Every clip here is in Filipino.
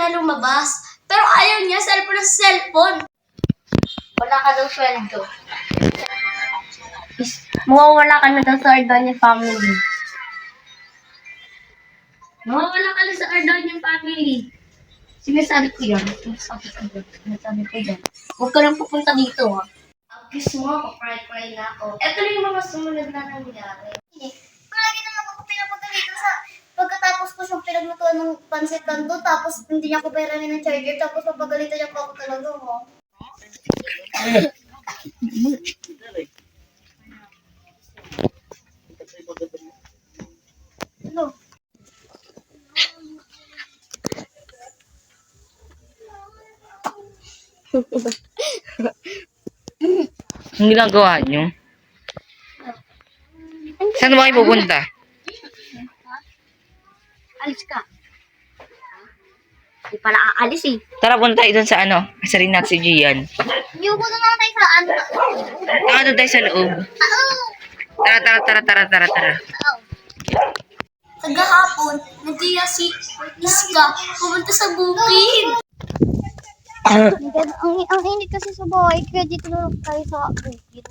na lumabas. Pero ayaw niya, cellphone na cellphone. Wala ka daw sweldo. Mawawala ka na daw sa Ardonia family. Mawawala ka na sa Ardonia family. Sinasabi ko yan. Sinasabi ko yan. Huwag ka lang pupunta dito, ha. Abis mo, papray-pray na ako. Ito na yung mga sumunod na nangyari. Palagi naman ako pinapunta dito sa pagkatapos ko siyang pinaglutuan ng pansit kanto, tapos hindi niya ako pairamin ng charger, tapos papagalitan niya pa ako talaga, oh. Ano? Ang ginagawa nyo? Saan ba kayo pupunta? Alis ka. Hindi pala aalis eh. Tara, punta tayo dun sa ano. Kasarin natin si Gian. Yuko na naman tayo sa ano. Tara, doon tayo sa loob. Tara. Kagahapon, nagkaya si Iska pumunta sa bukid. Ang init kasi sa bahay, kaya dito na tayo sa bukid.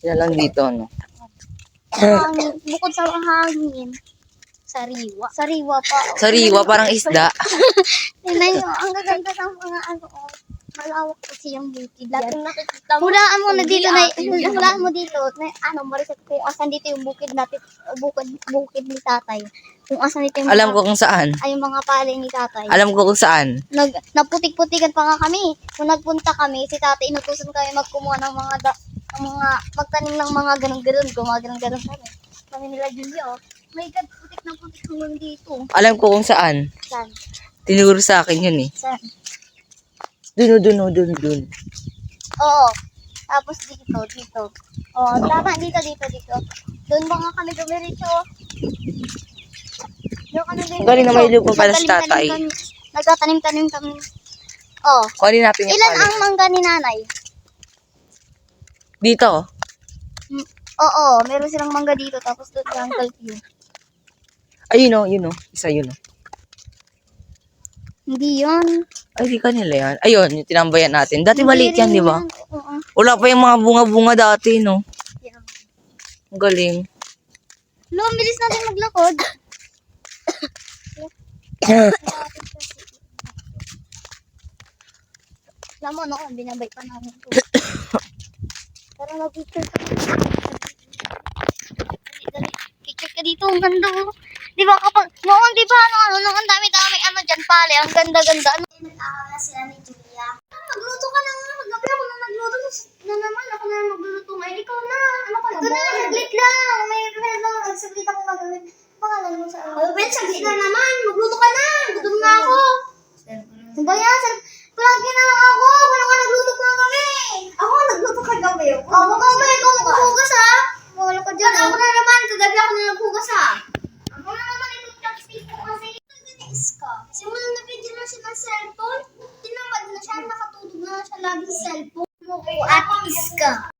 Sila lang dito, no? Bukod sa hangin, sariwa pa. Sariwa, parang isda. Tingnan nyo, ang gaganda ng mga ano, oh. Malawak kasi yung bukid. Dati nakikita mo. Hulaan mo na dito, hulaan mo dito, mariset kung asan dito yung bukid natin, bukid ni tatay. Kung asan dito yung Alam ko kung saan. ay yung mga pali ni tatay. Alam ko kung saan. Naputik-putikan pa nga kami. Kung nagpunta kami, si tatay inutusan kami magkumuha ng magtanim ng mga ganun-ganun. Ganun kami. Kami nila Julia, oh. My God, putik na putik hanggang dito. Alam ko kung saan. Saan? Tinuro sa akin yun eh. Saan? Dun. Oo. Tapos dito. Oo, tama, dito. Doon ba nga kami dumiretso? Doon kami dumiretso. Galing na may lupa pala sa tatay. Nagtatanim-tanim kami. Oh. Kunin natin yung Ilan pala. ang mangga ni nanay? Dito. Oo, meron silang mangga dito. Tapos doon sa Uncle Q. Ayun o. Isa yun o. Hindi yun. Ay, di kanila yan. Ayun, yung tinambayan natin. Dati maliit yan, di ba? Oo. Wala pa yung mga bunga-bunga dati, no? Yeah. Ang galing. Ang bilis natin maglakod. Alam mo, no? Binabay pa namin ito. Para mag-picture ka. Dali. Picture ka dito. Ang ganda, oh. Di ba kapag, noon, di ba, ang dami-dami, dyan pale. Ang ganda-ganda. Nag-aaral sila ni